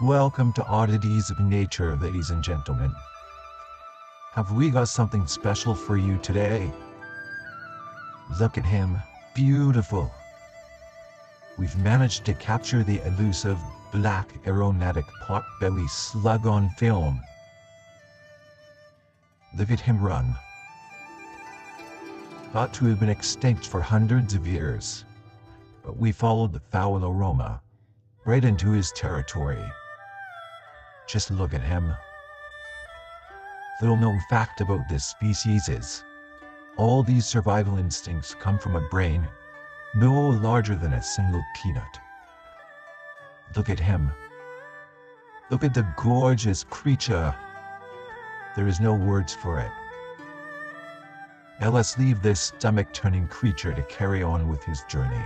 Welcome to Oddities of Nature, ladies and gentlemen. Have we got something special for you today? Look at him, beautiful. We've managed to capture the elusive black aromatic potbelly slug on film. Look at him run. Thought to have been extinct for hundreds of years, but we followed the foul aroma right into his territory. Just look at him. Little known fact about this species is, all these survival instincts come from a brain no larger than a single peanut. Look at him. Look at the gorgeous creature. There is no words for it. Now let's leave this stomach-turning creature to carry on with his journey.